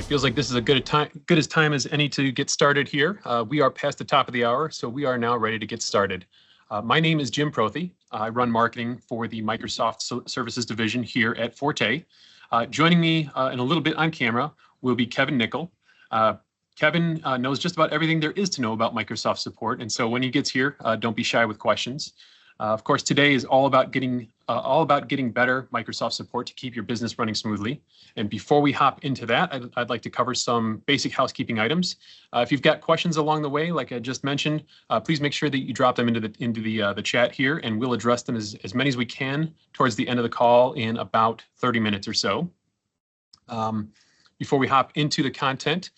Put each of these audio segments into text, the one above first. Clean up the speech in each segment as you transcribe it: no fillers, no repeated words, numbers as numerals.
Feels like this is a good time as any to get started here. We are past the top of the hour, so we are now ready to get started. My name is Jim Prothy. I run marketing for the Microsoft Services Division here at Forte. Joining me in a little bit on camera will be Kevin Nickel. Kevin knows just about everything there is to know about Microsoft support, and so when he gets here, don't be shy with questions. Of course, today is all about getting better Microsoft support to keep your business running smoothly. And before we hop into that, I'd like to cover some basic housekeeping items. If you've got questions along the way, like I just mentioned, please make sure that you drop them into the chat here, and we'll address them as many as we can towards the end of the call in about 30 minutes or so. Before we hop into the content,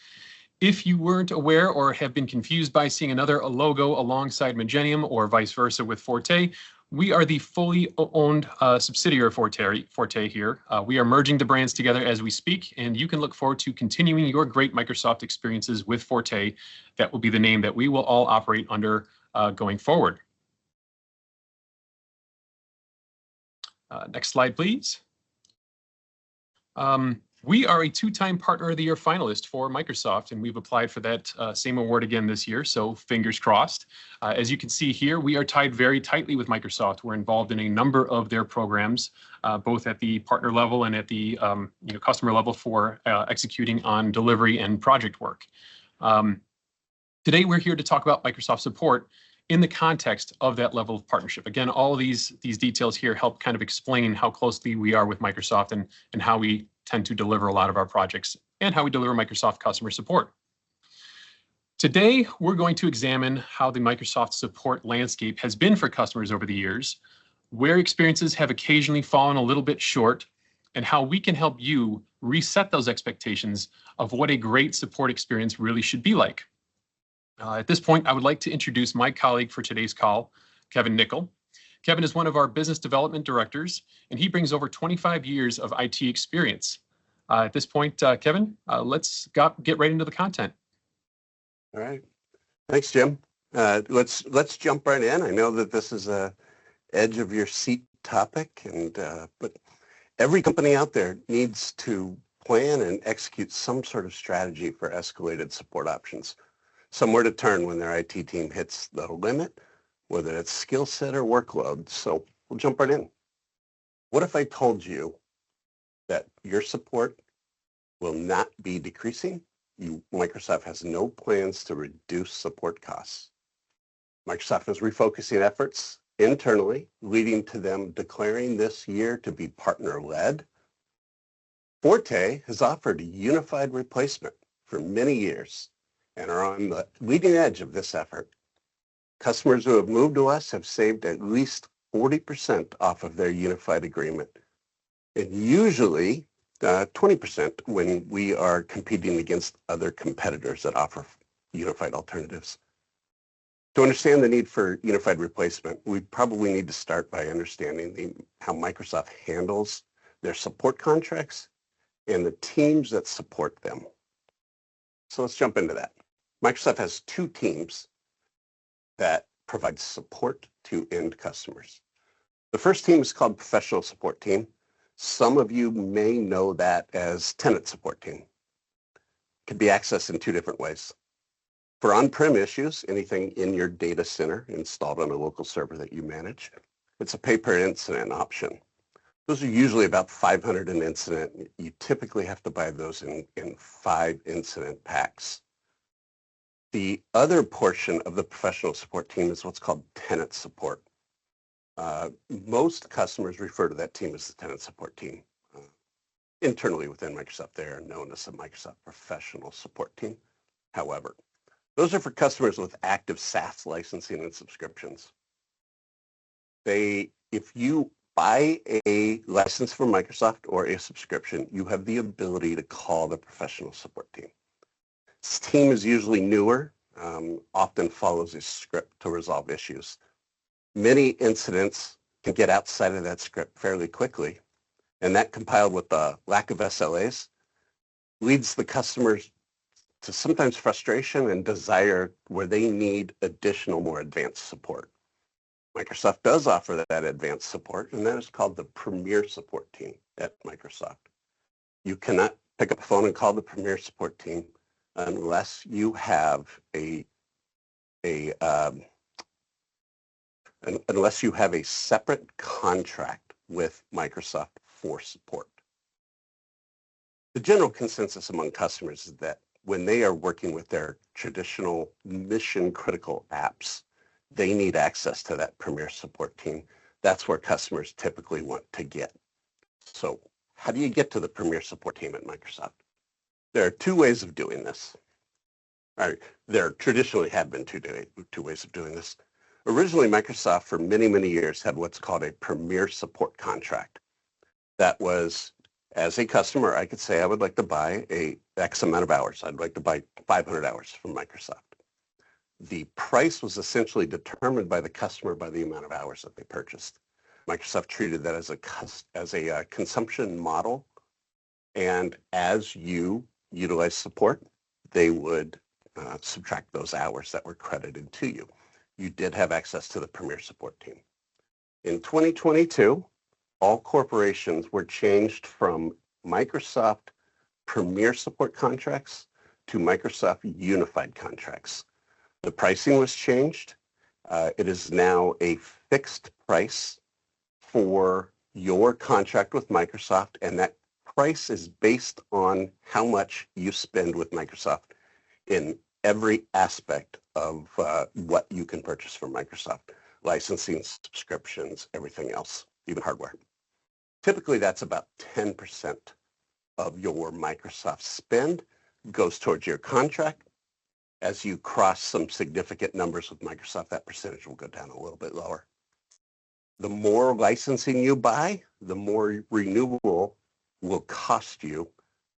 if you weren't aware or have been confused by seeing another logo alongside Magenium or vice versa with Forte, we are the fully owned subsidiary of Forte here. We are merging the brands together as we speak, and you can look forward to continuing your great Microsoft experiences with Forte. That will be the name that we will all operate under going forward. Next slide, please. We are a two-time Partner of the Year finalist for Microsoft, and we've applied for that same award again this year, so fingers crossed. As you can see here, we are tied very tightly with Microsoft. We're involved in a number of their programs, both at the partner level and at the customer level for executing on delivery and project work. Today, we're here to talk about Microsoft support in the context of that level of partnership. Again, all of these details here help kind of explain how closely we are with Microsoft and how we tend to deliver a lot of our projects and how we deliver Microsoft customer support. Today, we're going to examine how the Microsoft support landscape has been for customers over the years, where experiences have occasionally fallen a little bit short, and how we can help you reset those expectations of what a great support experience really should be like. At this point, I would like to introduce my colleague for today's call, Kevin Nickel. Kevin is one of our business development directors, and he brings over 25 years of IT experience. At this point, Kevin, let's get right into the content. All right. Thanks, Jim. Let's jump right in. I know that this is a edge of your seat topic, but every company out there needs to plan and execute some sort of strategy for escalated support options. Somewhere to turn when their IT team hits the limit, whether it's skill set or workload. So we'll jump right in. What if I told you that your support will not be decreasing? Microsoft has no plans to reduce support costs. Microsoft is refocusing efforts internally, leading to them declaring this year to be partner-led. Forte has offered a unified replacement for many years and are on the leading edge of this effort. Customers who have moved to us have saved at least 40% off of their unified agreement, and usually 20% when we are competing against other competitors that offer unified alternatives. To understand the need for unified replacement, we probably need to start by understanding how Microsoft handles their support contracts and the teams that support them. So let's jump into that. Microsoft has two teams that provide support to end customers. The first team is called Professional Support Team. Some of you may know that as Tenant Support Team. It can be accessed in two different ways. For on-prem issues, anything in your data center installed on a local server that you manage, it's a pay-per-incident option. Those are usually about 500 an incident. You typically have to buy those in 5 incident packs. The other portion of the professional support team is what's called tenant support. Most customers refer to that team as the tenant support team. Internally within Microsoft, they are known as the Microsoft Professional Support Team. However, those are for customers with active SaaS licensing and subscriptions. If you buy a license from Microsoft or a subscription, you have the ability to call the professional support team. This team is usually newer, often follows a script to resolve issues. Many incidents can get outside of that script fairly quickly, and that compiled with the lack of SLAs leads the customers to sometimes frustration and desire where they need additional, more advanced support. Microsoft does offer that advanced support, and that is called the Premier Support Team at Microsoft. You cannot pick up the phone and call the Premier support team unless you have unless you have a separate contract with Microsoft for support. The general consensus among customers is that when they are working with their traditional mission-critical apps, they need access to that Premier support team. That's where customers typically want to get. So how do you get to the Premier support team at Microsoft? There are two ways of doing this. There traditionally have been two ways of doing this. Originally, Microsoft for many, many years had what's called a Premier support contract. That was, as a customer, I could say I would like to buy a X amount of hours. I'd like to buy 500 hours from Microsoft. The price was essentially determined by the customer by the amount of hours that they purchased. Microsoft treated that as a consumption model, and as you utilize support, they would subtract those hours that were credited to you. You did have access to the Premier support team. In 2022, all corporations were changed from Microsoft Premier support contracts to Microsoft Unified contracts. The pricing was changed. It is now a fixed price for your contract with Microsoft, and that price is based on how much you spend with Microsoft in every aspect of what you can purchase from Microsoft, licensing, subscriptions, everything else, even hardware. Typically, that's about 10% of your Microsoft spend goes towards your contract. As you cross some significant numbers with Microsoft, that percentage will go down a little bit lower. The more licensing you buy, the more renewal will cost you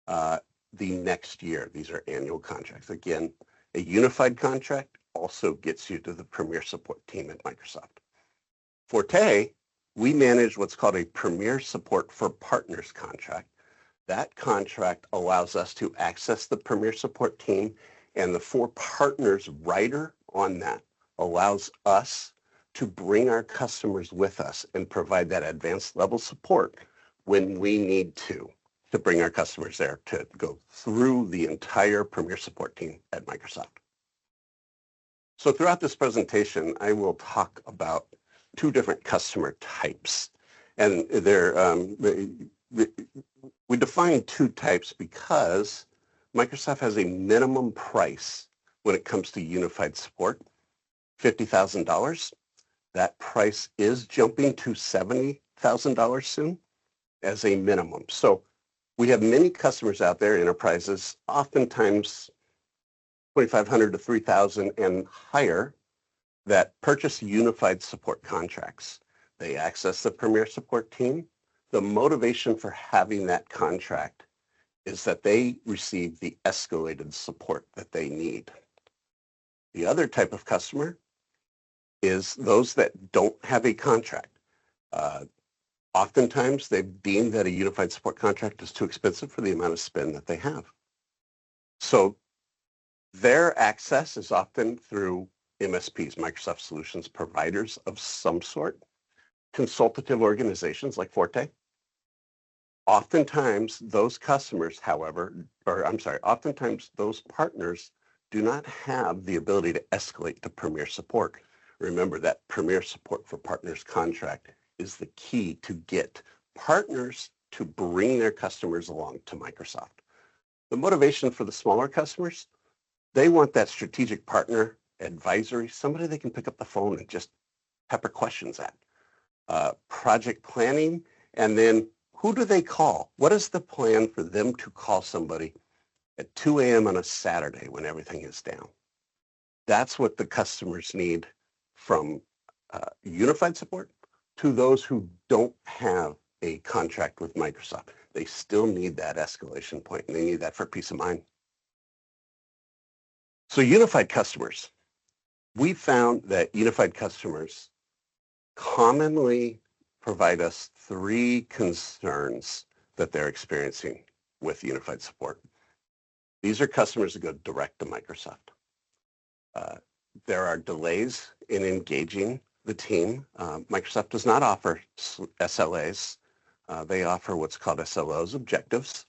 the next year. These are annual contracts. Again, a unified contract also gets you to the Premier support team at Microsoft. Forte, we manage what's called a Premier Support for Partners contract. That contract allows us to access the Premier support team, and the For Partners rider on that allows us to bring our customers with us and provide that advanced level support when we need to bring our customers there to go through the entire Premier support team at Microsoft. So throughout this presentation, I will talk about two different customer types. And we define two types because Microsoft has a minimum price when it comes to unified support, $50,000. That price is jumping to $70,000 soon as a minimum. So we have many customers out there, enterprises, oftentimes 2,500 to 3,000 and higher, that purchase unified support contracts. They access the Premier support team. The motivation for having that contract is that they receive the escalated support that they need. The other type of customer is those that don't have a contract. Oftentimes, they've deemed that a unified support contract is too expensive for the amount of spend that they have. So their access is often through MSPs, Microsoft Solutions providers of some sort, consultative organizations like Forte. Oftentimes, those customers, however, oftentimes those partners do not have the ability to escalate to Premier support. Remember that Premier Support for Partners contract is the key to get partners to bring their customers along to Microsoft. The motivation for the smaller customers, they want that strategic partner advisory, somebody they can pick up the phone and just pepper questions at. Project planning, and then who do they call? What is the plan for them to call somebody at 2 a.m. on a Saturday when everything is down? That's what the customers need from unified support to those who don't have a contract with Microsoft. They still need that escalation point, and they need that for peace of mind. So unified customers, we found that unified customers commonly provide us three concerns that they're experiencing with unified support. These are customers that go direct to Microsoft. There are delays in engaging the team. Microsoft does not offer SLAs. They offer what's called SLOs, objectives.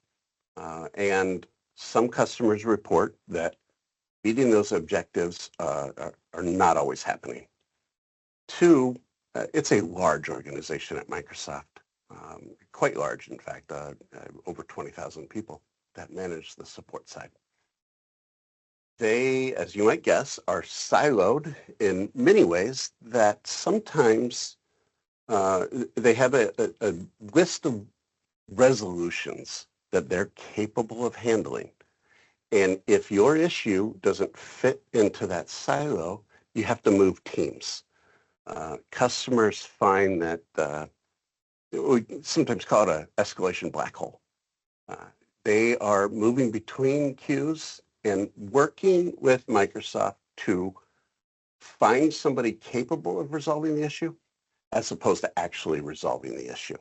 And some customers report that meeting those objectives are not always happening. Two, it's a large organization at Microsoft, quite large, in fact, over 20,000 people that manage the support side. They, as you might guess, are siloed in many ways that sometimes they have a list of resolutions that they're capable of handling. And if your issue doesn't fit into that silo, you have to move teams. Customers find that we sometimes call it an escalation black hole. They are moving between queues and working with Microsoft to find somebody capable of resolving the issue as opposed to actually resolving the issue.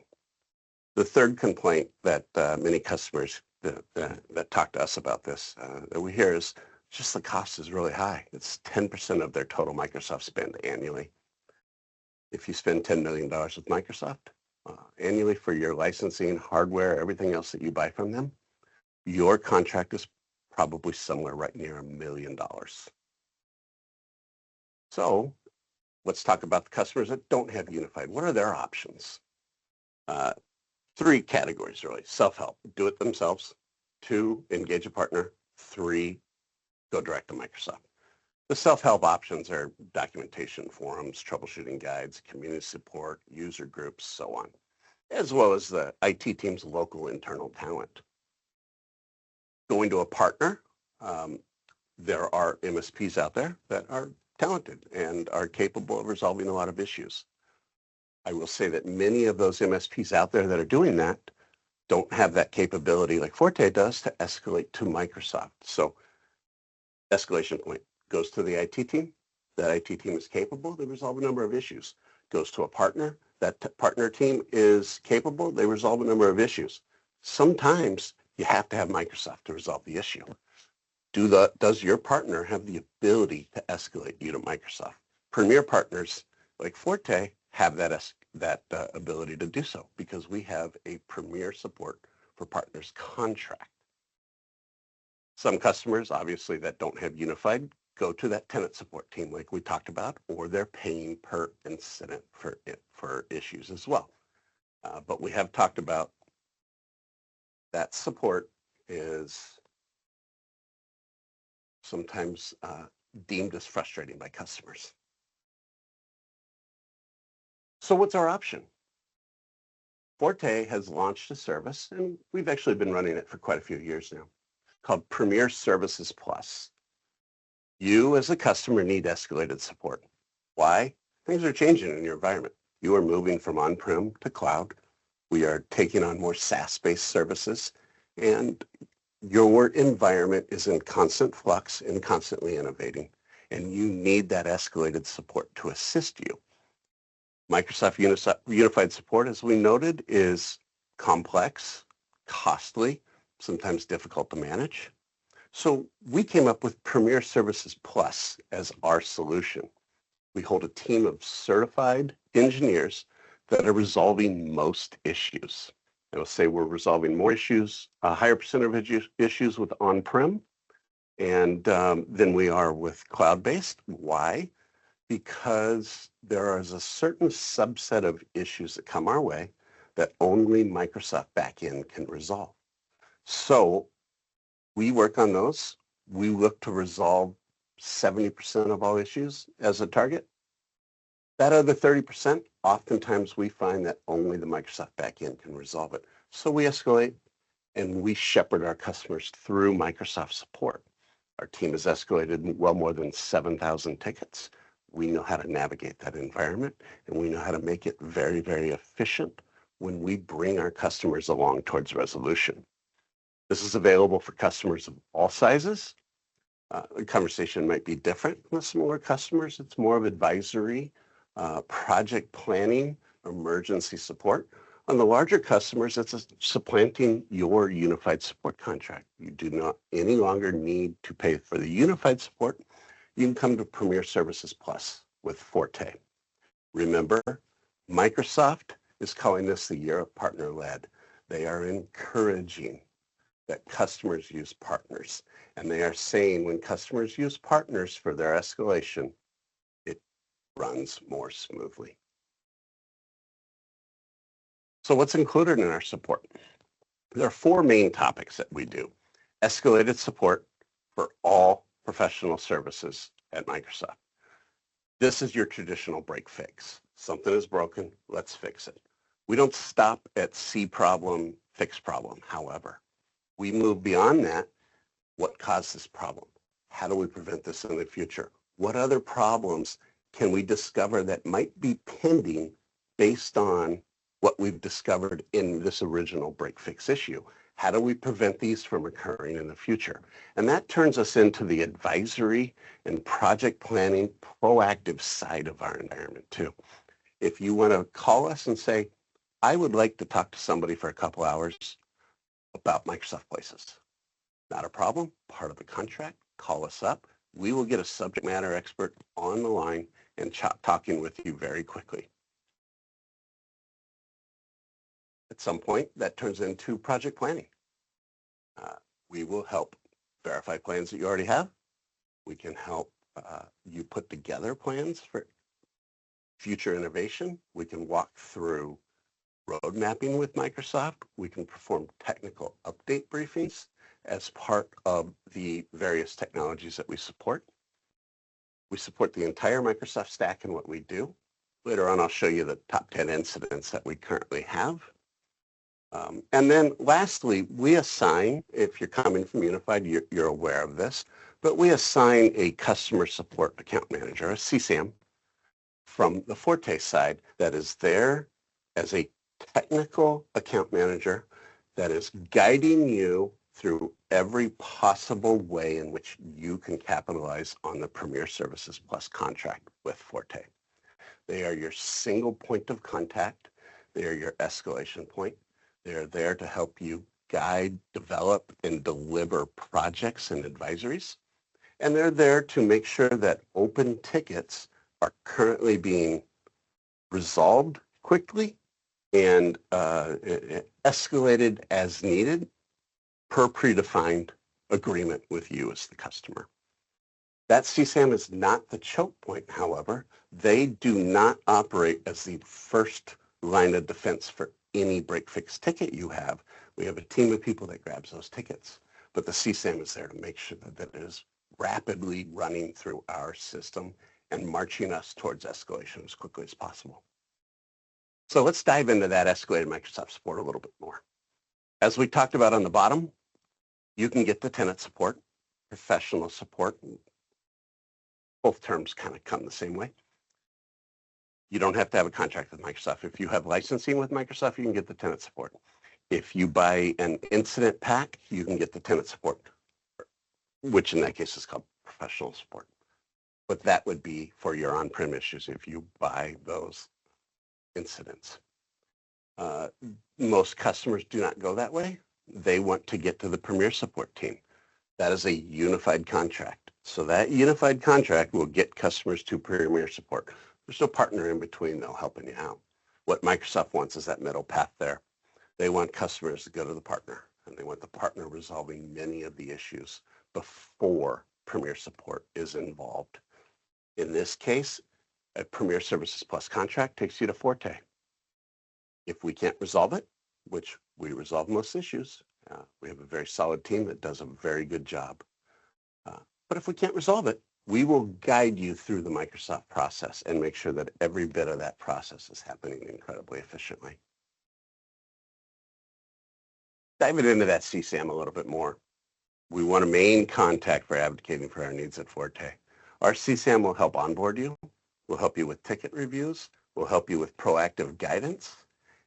The third complaint that many customers that talk to us about this that we hear is just the cost is really high. It's 10% of their total Microsoft spend annually. If you spend $10 million with Microsoft annually for your licensing, hardware, everything else that you buy from them, your contract is probably somewhere right near $1 million. So let's talk about the customers that don't have Unified. What are their options? Three categories, really. Self-help, do it themselves. 2, engage a partner. 3, go direct to Microsoft. The self-help options are documentation, forums, troubleshooting guides, community support, user groups, so on, as well as the IT team's local internal talent. Going to a partner, there are MSPs out there that are talented and are capable of resolving a lot of issues. I will say that many of those MSPs out there that are doing that don't have that capability like Forte does to escalate to Microsoft. So escalation point goes to the IT team. That IT team is capable. They resolve a number of issues. Goes to a partner. That partner team is capable. They resolve a number of issues. Sometimes you have to have Microsoft to resolve the issue. Does your partner have the ability to escalate you to Microsoft? Premier partners like Forte have that ability to do so because we have a premier support for partners contract. Some customers, obviously, that don't have Unified go to that tenant support team like we talked about, or they're paying per incident for issues as well. But we have talked about that support is sometimes deemed as frustrating by customers. So what's our option? Forte has launched a service, and we've actually been running it for quite a few years now, called Premier Services Plus. You as a customer need escalated support. Why? Things are changing in your environment. You are moving from on-prem to cloud. We are taking on more SaaS-based services, and your environment is in constant flux and constantly innovating, and you need that escalated support to assist you. Microsoft Unified Support, as we noted, is complex, costly, sometimes difficult to manage. So we came up with Premier Services Plus as our solution. We hold a team of certified engineers that are resolving most issues. I will say we're resolving more issues, a higher percentage of issues with on-prem and than we are with cloud-based. Why? Because there is a certain subset of issues that come our way that only Microsoft backend can resolve. So we work on those. We look to resolve 70% of all issues as a target. That other 30%, oftentimes we find that only the Microsoft backend can resolve it. So we escalate and we shepherd our customers through Microsoft support. Our team has escalated well more than 7,000 tickets. We know how to navigate that environment, and we know how to make it very, very efficient when we bring our customers along towards resolution. This is available for customers of all sizes. The conversation might be different with smaller customers. It's more of advisory, project planning, emergency support. On the larger customers, it's supplanting your Unified support contract. You do not any longer need to pay for the Unified support. You can come to Premier Services Plus with Forte. Remember, Microsoft is calling this the year of partner-led. They are encouraging that customers use partners. And they are saying when customers use partners for their escalation, it runs more smoothly. So what's included in our support? There are 4 main topics that we do. Escalated support for all professional services at Microsoft. This is your traditional break fix. Something is broken, let's fix it. We don't stop at see problem, fix problem, however. We move beyond that. What caused this problem? How do we prevent this in the future? What other problems can we discover that might be pending based on what we've discovered in this original break fix issue? How do we prevent these from occurring in the future? And that turns us into the advisory and project planning proactive side of our environment too. If you want to call us and say, I would like to talk to somebody for a couple hours about Microsoft Places. Not a problem, part of the contract, call us up. We will get a subject matter expert on the line and talking with you very quickly. At some point, that turns into project planning. We will help verify plans that you already have. We can help you put together plans for future innovation. We can walk through road mapping with Microsoft. We can perform technical update briefings as part of the various technologies that we support. We support the entire Microsoft stack in what we do. Later on, I'll show you the top 10 incidents that we currently have. And then lastly, we assign, if you're coming from Unified, you're aware of this, but we assign a customer support account manager, a CSAM, from the Forte side that is there as a technical account manager that is guiding you through every possible way in which you can capitalize on the Premier Services Plus contract with Forte. They are your single point of contact. They are your escalation point. They're there to help you guide, develop, and deliver projects and advisories. And they're there to make sure that open tickets are currently being resolved quickly and escalated as needed per predefined agreement with you as the customer. That CSAM is not the choke point, however. They do not operate as the first line of defense for any break fix ticket you have. We have a team of people that grabs those tickets, but the CSAM is there to make sure that it is rapidly running through our system and marching us towards escalation as quickly as possible. So let's dive into that escalated Microsoft support a little bit more. As we talked about on the bottom, you can get the tenant support, professional support. Both terms kind of come the same way. You don't have to have a contract with Microsoft. If you have licensing with Microsoft, you can get the tenant support. If you buy an incident pack, you can get the tenant support, which in that case is called professional support. But that would be for your on-prem issues if you buy those incidents. Most customers do not go that way. They want to get to the Premier support team. That is a unified contract. So that unified contract will get customers to Premier support. There's no partner in between, though, helping you out. What Microsoft wants is that middle path there. They want customers to go to the partner, and they want the partner resolving many of the issues before Premier support is involved. In this case, a Premier Services Plus contract takes you to Forte. If we can't resolve it, which we resolve most issues, we have a very solid team that does a very good job. But if we can't resolve it, we will guide you through the Microsoft process and make sure that every bit of that process is happening incredibly efficiently. Diving into that CSAM a little bit more, we want a main contact for advocating for our needs at Forte. Our CSAM will help onboard you, will help you with ticket reviews, will help you with proactive guidance,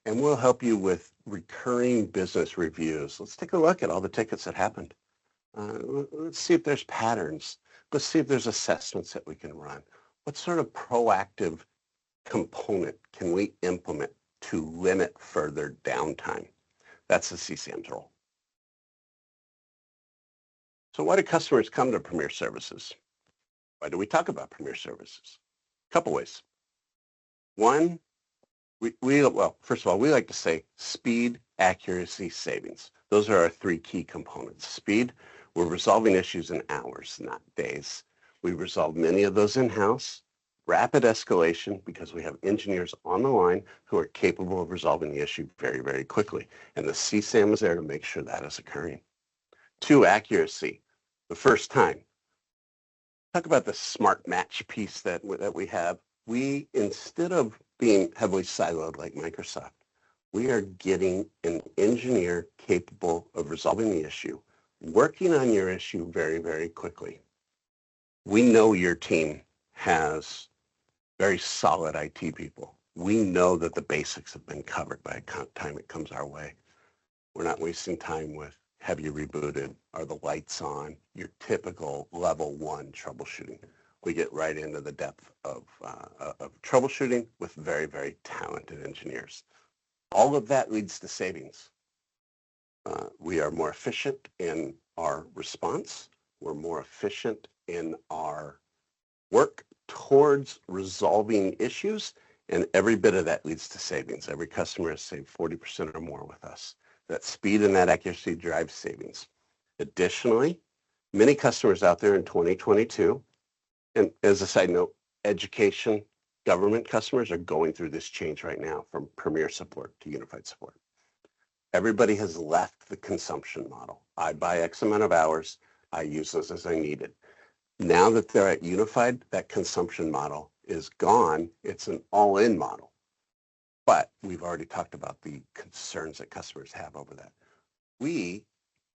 and we'll help you with recurring business reviews. Let's take a look at all the tickets that happened. Let's see if there's patterns. Let's see if there's assessments that we can run. What sort of proactive component can we implement to limit further downtime? That's the CSAM's role. So why do customers come to Premier Services? Why do we talk about Premier Services? A couple ways. One, well, first of all, we like to say speed, accuracy, savings. Those are our three key components. Speed, we're resolving issues in hours, not days. We resolve many of those in-house. Rapid escalation, because we have engineers on the line who are capable of resolving the issue very, very quickly. And the CSAM is there to make sure that is occurring. 2, accuracy, the first time. Talk about the smart match piece that we have. We, instead of being heavily siloed like Microsoft, we are getting an engineer capable of resolving the issue, working on your issue very, very quickly. We know your team has very solid IT people. We know that the basics have been covered by the time it comes our way. We're not wasting time with have you rebooted, are the lights on, your typical level 1 troubleshooting. We get right into the depth of troubleshooting with very, very talented engineers. All of that leads to savings. We are more efficient in our response. We're more efficient in our work towards resolving issues, and every bit of that leads to savings. Every customer has saved 40% or more with us. That speed and that accuracy drives savings. Additionally, many customers out there in 2022, and as a side note, education, government customers are going through this change right now from Premier Support to Unified Support. Everybody has left the consumption model. I buy X amount of hours, I use those as I need it. Now that they're at Unified, that consumption model is gone. It's an all-in model. But we've already talked about the concerns that customers have over that. We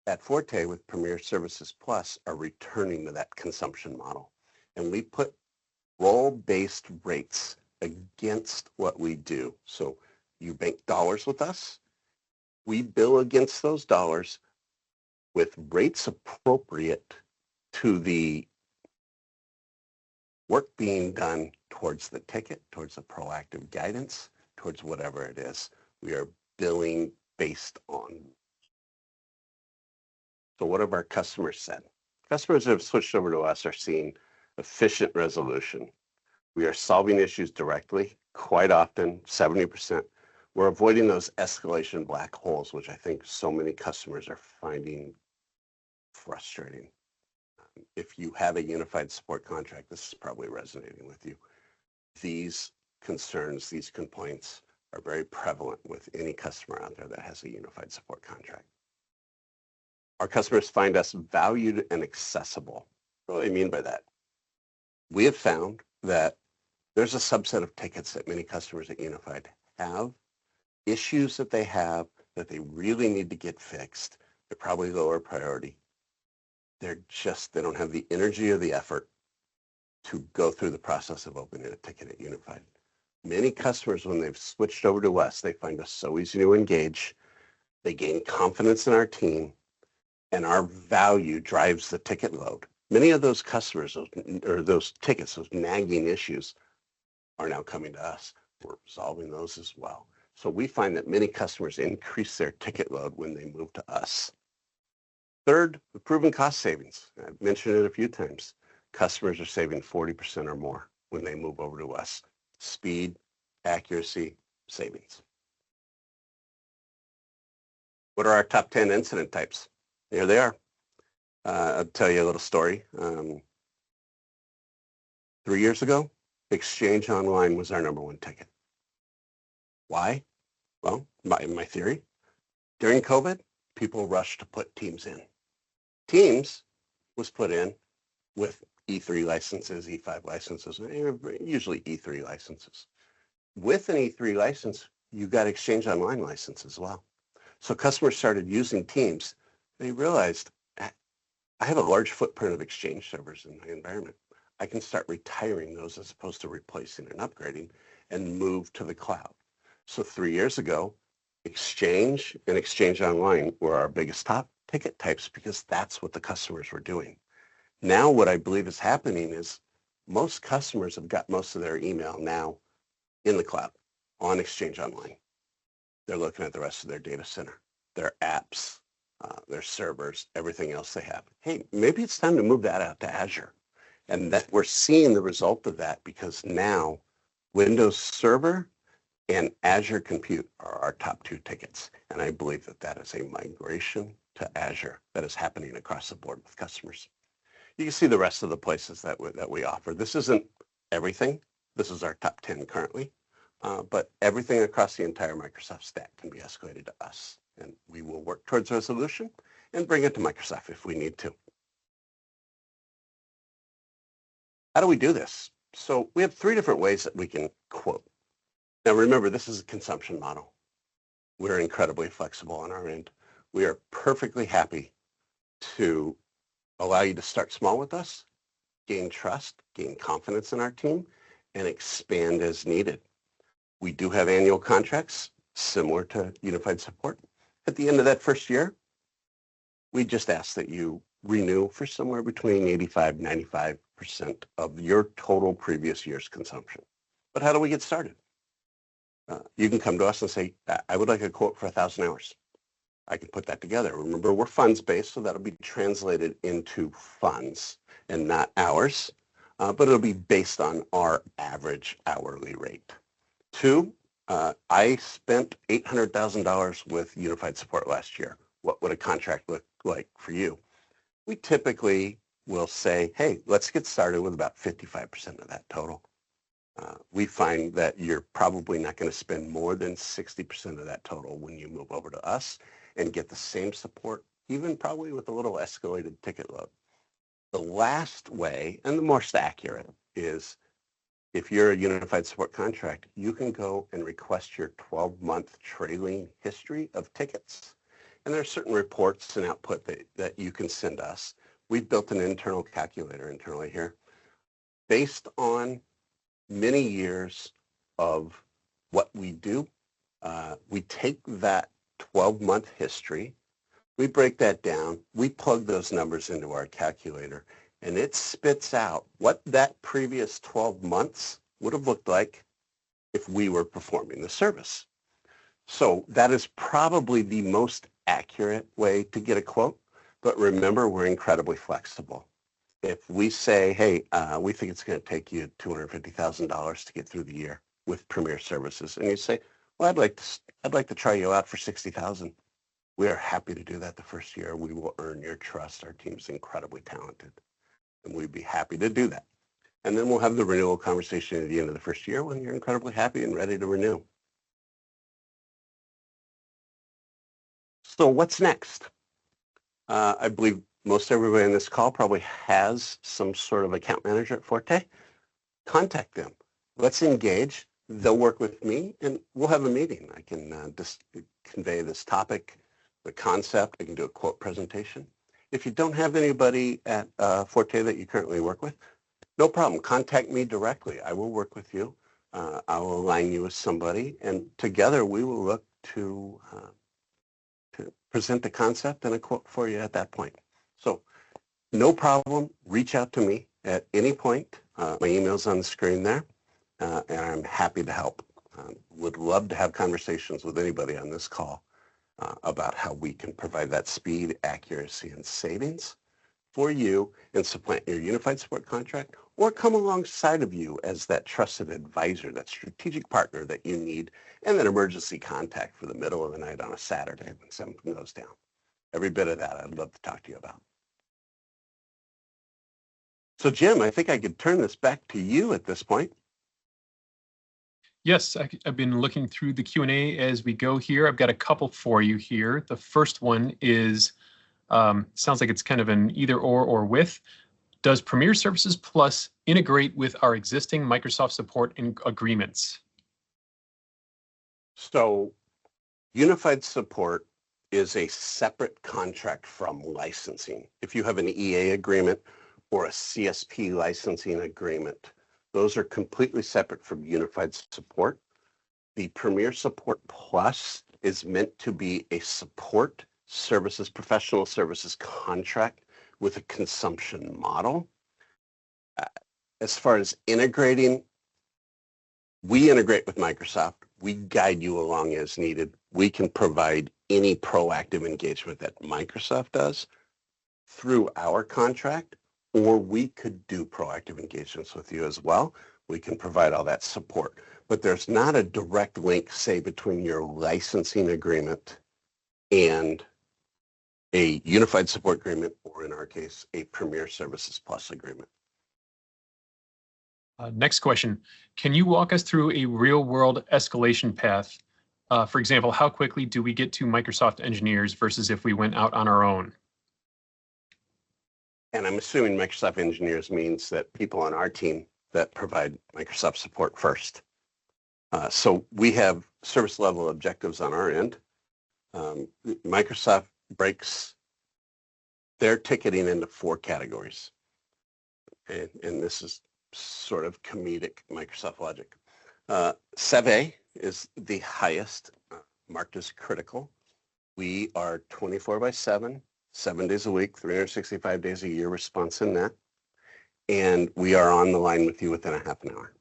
at Forte with Premier Services Plus are returning to that consumption model. And we put role-based rates against what we do. So you bank dollars with us. We bill against those dollars with rates appropriate to the work being done towards the ticket, towards the proactive guidance, towards whatever it is. We are billing based on. So what have our customers said? Customers that have switched over to us are seeing efficient resolution. We are solving issues directly, quite often, 70%. We're avoiding those escalation black holes, which I think so many customers are finding frustrating. If you have a unified support contract, this is probably resonating with you. These concerns, these complaints are very prevalent with any customer out there that has a unified support contract. Our customers find us valued and accessible. What do I mean by that? We have found that there's a subset of tickets that many customers at Unified have, issues that they have that they really need to get fixed. They're probably lower priority. They don't have the energy or the effort to go through the process of opening a ticket at Unified. Many customers, when they've switched over to us, they find us so easy to engage. They gain confidence in our team, and our value drives the ticket load. Many of those customers, those tickets, those nagging issues, are now coming to us. We're resolving those as well. So we find that many customers increase their ticket load when they move to us. Third, the proven cost savings. I've mentioned it a few times. Customers are saving 40% or more when they move over to us. Speed, accuracy, savings. What are our top 10 incident types? Here they are. I'll tell you a little story. 3 years ago, Exchange Online was our #1 ticket. Why? Well, my theory, during COVID, people rushed to put Teams in. Teams was put in with E3 licenses, E5 licenses, usually E3 licenses. With an E3 license, you got Exchange Online license as well. So customers started using Teams. They realized, I have a large footprint of Exchange servers in my environment. I can start retiring those as opposed to replacing and upgrading and move to the cloud. So 3 years ago, Exchange and Exchange Online were our biggest top ticket types because that's what the customers were doing. Now what I believe is happening is most customers have got most of their email now in the cloud on Exchange Online. They're looking at the rest of their data center, their apps, their servers, everything else they have. Hey, maybe it's time to move that out to Azure. And that we're seeing the result of that because now Windows Server and Azure Compute are our top two tickets. And I believe that that is a migration to Azure that is happening across the board with customers. You can see the rest of the places that we offer. This isn't everything. This is our top 10 currently. But everything across the entire Microsoft stack can be escalated to us. And we will work towards resolution and bring it to Microsoft if we need to. How do we do this? So we have 3 different ways that we can quote. Now remember, this is a consumption model. We're incredibly flexible on our end. We are perfectly happy to allow you to start small with us, gain trust, gain confidence in our team, and expand as needed. We do have annual contracts similar to Unified Support. At the end of that first year, we just ask that you renew for somewhere between 85 and 95% of your total previous year's consumption. But how do we get started? You can come to us and say, I would like a quote for 1,000 hours. I can put that together. Remember, we're funds-based, so that'll be translated into funds and not hours, but it'll be based on our average hourly rate. 2, I spent $800,000 with Unified Support last year. What would a contract look like for you? We typically will say, hey, let's get started with about 55% of that total. We find that you're probably not going to spend more than 60% of that total when you move over to us and get the same support, even probably with a little escalated ticket load. The last way, and the most accurate, is if you're a Unified Support contract, you can go and request your 12-month trailing history of tickets. And there are certain reports and output that you can send us. We've built an internal calculator internally here based on many years of what we do. We take that 12-month history, we break that down, we plug those numbers into our calculator, and it spits out what that previous 12 months would have looked like if we were performing the service. So that is probably the most accurate way to get a quote, but remember, we're incredibly flexible. If we say, hey, we think it's going to take you $250,000 to get through the year with Premier Services, and you say, well, I'd like to try you out for $60,000. We are happy to do that the first year. We will earn your trust. Our team's incredibly talented, and we'd be happy to do that. And then we'll have the renewal conversation at the end of the first year when you're incredibly happy and ready to renew. So what's next? I believe most everybody on this call probably has some sort of account manager at Forte. Contact them. Let's engage. They'll work with me, and we'll have a meeting. I can just convey this topic, the concept. I can do a quote presentation. If you don't have anybody at Forte that you currently work with, no problem. Contact me directly. I will work with you. I will align you with somebody, and together we will look to present the concept and a quote for you at that point. So no problem. Reach out to me at any point. My email's on the screen there, and I'm happy to help. Would love to have conversations with anybody on this call about how we can provide that speed, accuracy, and savings for you and supplant your Unified Support contract, or come alongside of you as that trusted advisor, that strategic partner that you need, and that emergency contact for the middle of the night on a Saturday when something goes down. Every bit of that I'd love to talk to you about. So Jim, I think I could turn this back to you at this point. Yes, I've been looking through the Q&A as we go here. I've got a couple for you here. The first one is, sounds like it's kind of an either or with. Does Premier Services Plus integrate with our existing Microsoft support agreements? So Unified Support is a separate contract from licensing. If you have an EA agreement or a CSP licensing agreement, those are completely separate from Unified Support. The Premier Support Plus is meant to be a support services, professional services contract with a consumption model. As far as integrating, we integrate with Microsoft. We guide you along as needed. We can provide any proactive engagement that Microsoft does through our contract, or we could do proactive engagements with you as well. We can provide all that support. But there's not a direct link, say, between your licensing agreement and a unified support agreement, or in our case, a Premier Services Plus agreement. Next question. Can you walk us through a real-world escalation path? For example, how quickly do we get to Microsoft engineers versus if we went out on our own? And I'm assuming Microsoft engineers means that people on our team that provide Microsoft support first. So we have service level objectives on our end. Microsoft breaks their ticketing into 4 categories. And this is sort of comedic Microsoft logic. SEV-A is the highest, marked as critical. We are 24/7, 7 days a week, 365 days a year response in that. And we are on the line with you within a half an hour.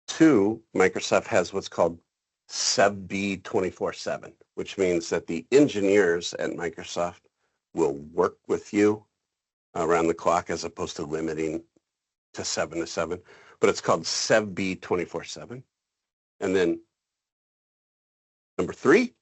2, Microsoft has what's called SEV-B 24/7, which means that the engineers at Microsoft will work with you around the clock as opposed to limiting to 7 to 7, but it's called SEV-B 24/7. And then number 3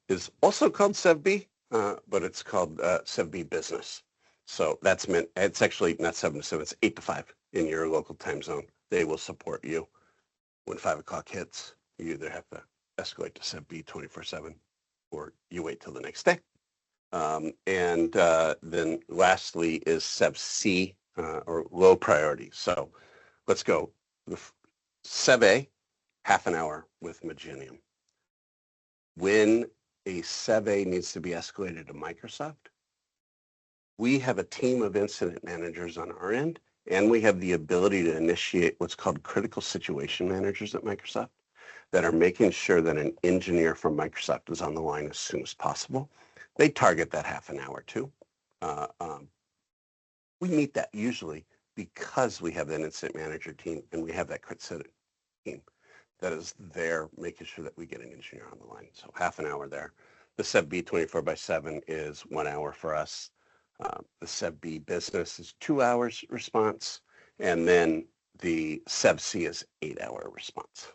is also called SEV-B, but it's called SEV-B Business. So that's meant, it's actually not 7 to 7, it's 8 to 5 in your local time zone. They will support you. When 5 o'clock hits, you either have to escalate to SEV-B 24/7 or you wait till the next day. And then lastly is SEV-C, or low priority. So let's go. SEV-A, half an hour with Magenium. When a SEV-A needs to be escalated to Microsoft, we have a team of incident managers on our end, and we have the ability to initiate what's called critical situation managers at Microsoft that are making sure that an engineer from Microsoft is on the line as soon as possible. They target that half an hour too. We meet that usually because we have that incident manager team and we have that crit team that is there making sure that we get an engineer on the line. So half an hour there. The SEV-B 24/7 is 1 hour for us. The SEV-B Business is 2 hours response. And then the SEV-C is 8-hour response.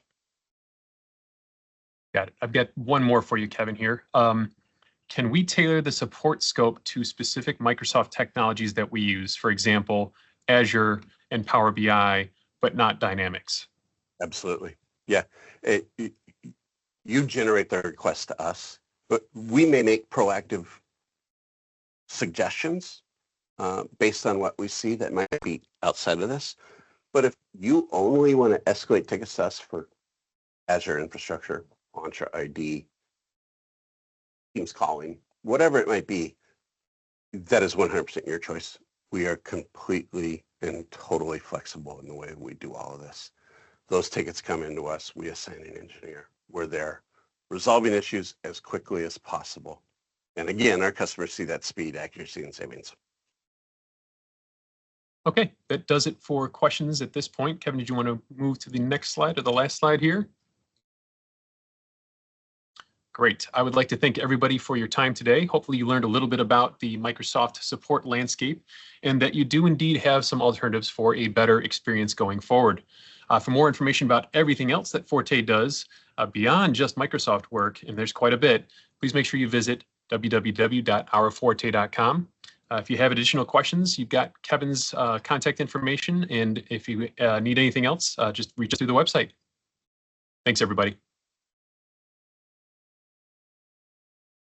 Got it. I've got one more for you, Kevin, here. Can we tailor the support scope to specific Microsoft technologies that we use? For example, Azure and Power BI, but not Dynamics. Absolutely. Yeah. You generate the request to us, but we may make proactive suggestions based on what we see that might be outside of this. But if you only want to escalate tickets to us for Azure infrastructure, Entra ID, Teams calling, whatever it might be, that is 100% your choice. We are completely and totally flexible in the way we do all of this. Those tickets come into us, we assign an engineer. We're there resolving issues as quickly as possible. And again, our customers see that speed, accuracy, and savings. Okay, that does it for questions at this point. Kevin, did you want to move to the next slide or the last slide here? Great. I would like to thank everybody for your time today. Hopefully you learned a little bit about the Microsoft support landscape and that you do indeed have some alternatives for a better experience going forward. For more information about everything else that Forte does beyond just Microsoft work, and there's quite a bit, please make sure you visit www.ourforte.com. If you have additional questions, you've got Kevin's contact information, and if you need anything else, just reach us through the website. Thanks, everybody.